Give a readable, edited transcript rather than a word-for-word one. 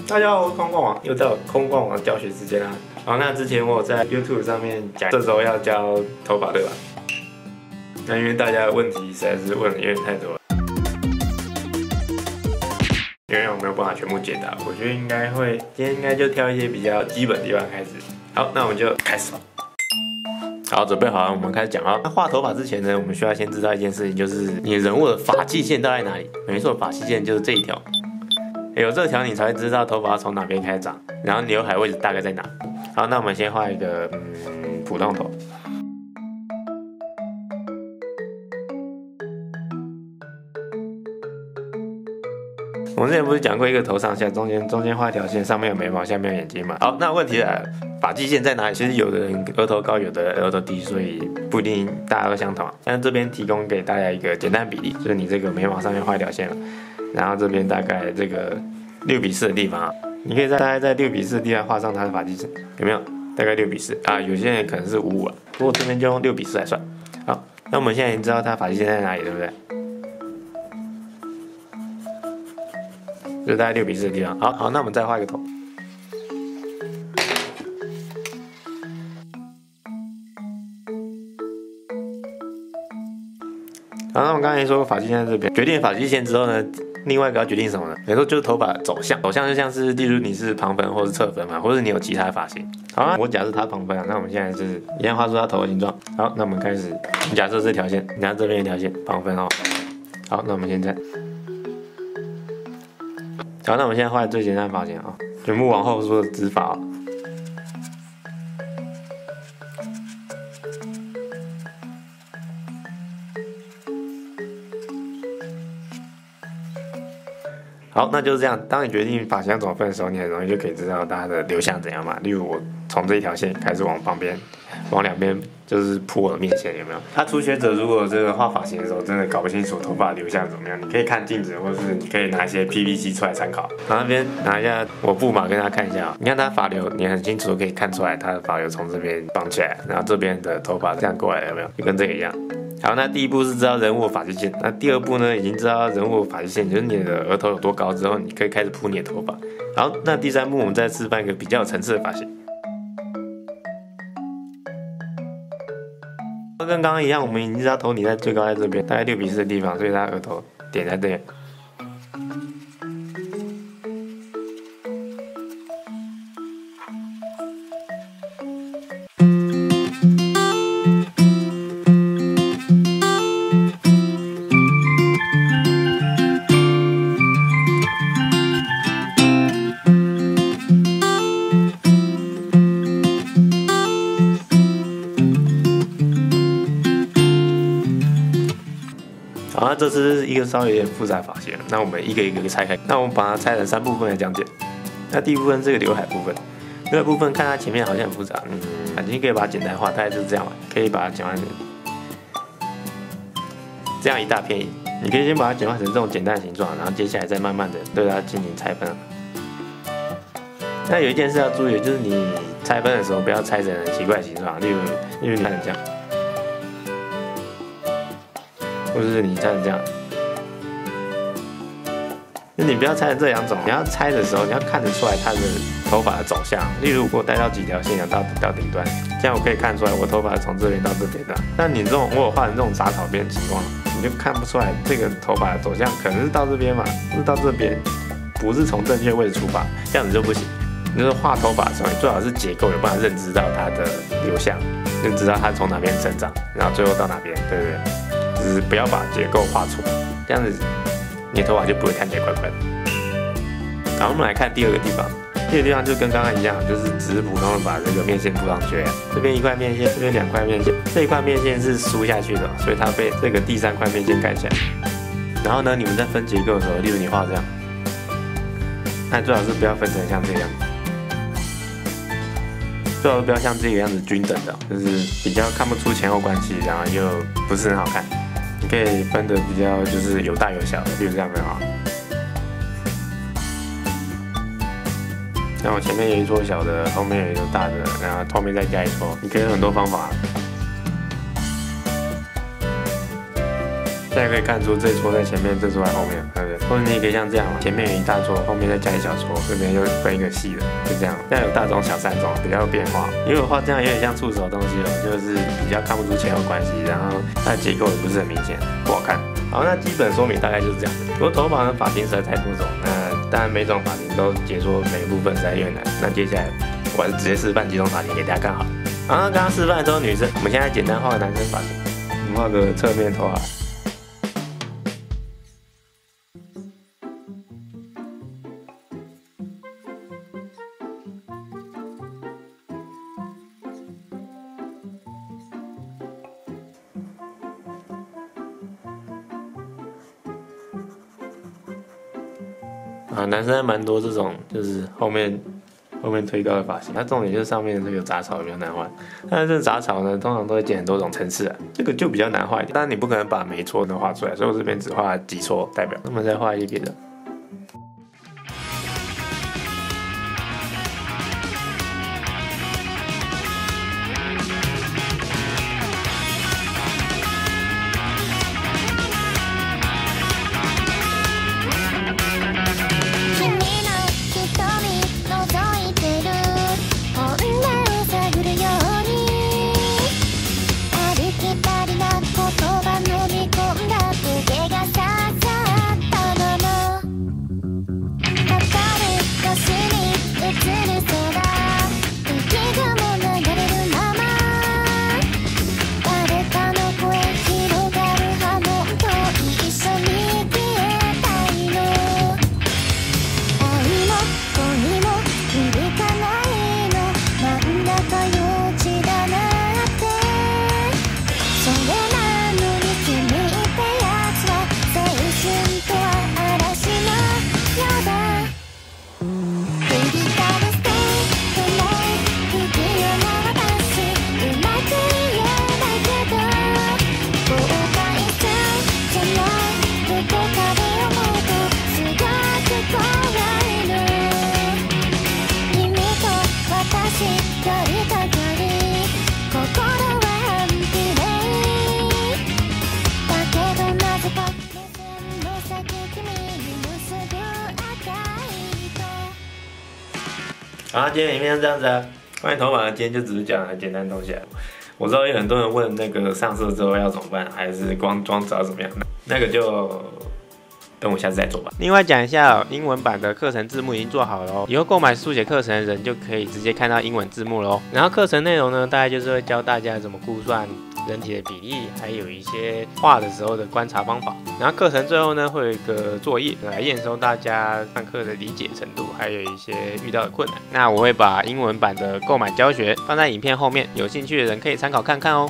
大家好，我是空逛王，又到空逛王教学时间啦。好，那之前我有在 YouTube 上面讲，这周要教头发，对吧？那因为大家的问题实在是问的有点太多了，因为我没有办法全部解答，我觉得今天应该就挑一些比较基本的地方开始。好，那我们就开始吧。好，准备好了，我们开始讲啊。那画头发之前呢，我们需要先知道一件事情，就是你人物的发际线到底在哪里？没错，发际线就是这一条。有这条你才会知道头发从哪边开始长，然后刘海位置大概在哪。好，那我们先画一个普通头。我们之前不是讲过一个头上下，中间画一条线，上面有眉毛，下面有眼睛嘛？好，那问题来了，发际线在哪里？其实有的人额头高，有的人额头低，所以不一定大家都相同。但是这边提供给大家一个简单比例，就是你这个眉毛上面画一条线，然后这边大概这个6:4的地方，你可以大概在6:4的地方画上它的发际线，有没有？大概6:4啊，有些人可能是55啊，不过这边就用6:4来算。好，那我们现在已经知道它发际线在哪里，对不对？就大概6:4的地方。好，那我们再画一个头。好，那我们刚才说发际线在这边，决定发际线之后呢，另外一个要决定什么呢？没错，就是头发走向。走向就像是，例如你是旁分或是侧分嘛，或者你有其他的发型。好啊，我假设它旁分啊，那我们现在就是一样画出它头的形状。好，那我们开始，你假设这条线，你看这边一条线旁分哦。好，那我们现在。好，那我们现在画最简单的发型啊，全部往后梳的直发啊。好，那就是这样。当你决定发型要怎么分的时候，你很容易就可以知道它的流向怎样嘛。例如我从这一条线开始往旁边，往两边就是铺我的面线，有没有？他初学者如果这个画发型的时候真的搞不清楚头发流向怎么样，你可以看镜子，或是你可以拿一些 PPT 出来参考。然后那边拿一下我布码跟他看一下，你看他发流，你很清楚可以看出来他的发流从这边绑起来，然后这边的头发这样过来，有没有？就跟这个一样。好，那第一步是知道人物的发际线，那第二步呢，已经知道人物的发际线，就是你的额头有多高之后，你可以开始铺你的头发。好，那第三步我们再示范一个比较有层次的发型。跟刚刚一样，我们已经知道头顶在最高在这边，大概6:4的地方，所以它额头点在这边。好，那这是一个稍微有点复杂的发型，那我们一个一个拆开。那我们把它拆成3部分来讲解。那第一部分这个刘海部分，刘海部分看它前面好像很复杂，你可以把它简单化，大概就是这样吧。可以把它简化成这样一大片，你可以先把它简化成这种简单的形状，然后接下来再慢慢的对它进行拆分。那有一件事要注意，就是你拆分的时候不要拆成很奇怪的形状，例如你看成这样。或者是你拆成这样，那你不要拆成这2种，你要拆的时候，你要看得出来它的头发的走向。例如，我带到几条线到顶端，这样我可以看出来我头发从这边到这边的。但你我有画成这种杂草边的情况，你就看不出来这个头发的走向可能是到这边嘛，或是到这边，不是从正确位置出发，这样子就不行。你就是画头发的时候，你最好是结构有办法认知到它的流向，就知道它从哪边生长，然后最后到哪边，对不对？就是不要把结构画错，这样子你的头发就不会看起来怪怪的。好，我们来看第二个地方，第二个地方就跟刚刚一样，就是只是普通的把这个面线铺上去。这边1块面线，这边2块面线，这一块面线是梳下去的，所以它被这个第3块面线盖起来。然后呢，你们在分结构的时候，例如你画这样，那最好是不要分成像这个样子。最好不要像这个样子均等的，就是比较看不出前后关系，然后又不是很好看。你可以分的比较就是有大有小的，比如这样很好。然后前面有一撮小的，后面有一撮大的，然后后面再加一撮，你可以有很多方法。现在可以看出这撮在前面，这撮在后面，对不对？或者你也可以像这样嘛，前面有一大撮，后面再加一小撮，这边就分一个细的，就这样。这样有大中小3种，比较有变化。因为我画这样有点像触手的东西了，就是比较看不出前后关系，然后它的结构也不是很明显，不好看。好，那基本说明大概就是这样。不过头发的发型实在太多种，那当然每种发型都解说每个部分实在有点难。那接下来我还是直接示范几种发型给大家看好了。好，那刚刚示范的都是女生，我们现在简单画个男生发型，我们画个侧面头发。啊，男生还蛮多这种，就是后面推高的发型，它重点就是上面这个杂草比较难画。但是这杂草呢，通常都会剪很多种层次啊，这个就比较难画一点。当然你不可能把每一撮都画出来，所以我这边只画几撮代表。那么再画一些别的。好，今天影片就这样子啊。关于头发，今天就只是讲很简单的东西啊。我知道有很多人问那个上色之后要怎么办，还是光妆造怎么样？那个就等我下次再做吧。另外讲一下，英文版的课程字幕已经做好了哦，以后购买速写课程的人就可以直接看到英文字幕了哦。然后课程内容呢，大概就是会教大家怎么估算人体的比例，还有一些画的时候的观察方法。然后课程最后呢，会有一个作业来验收大家上课的理解程度，还有一些遇到的困难。那我会把英文版的购买教学放在影片后面，有兴趣的人可以参考看看哦。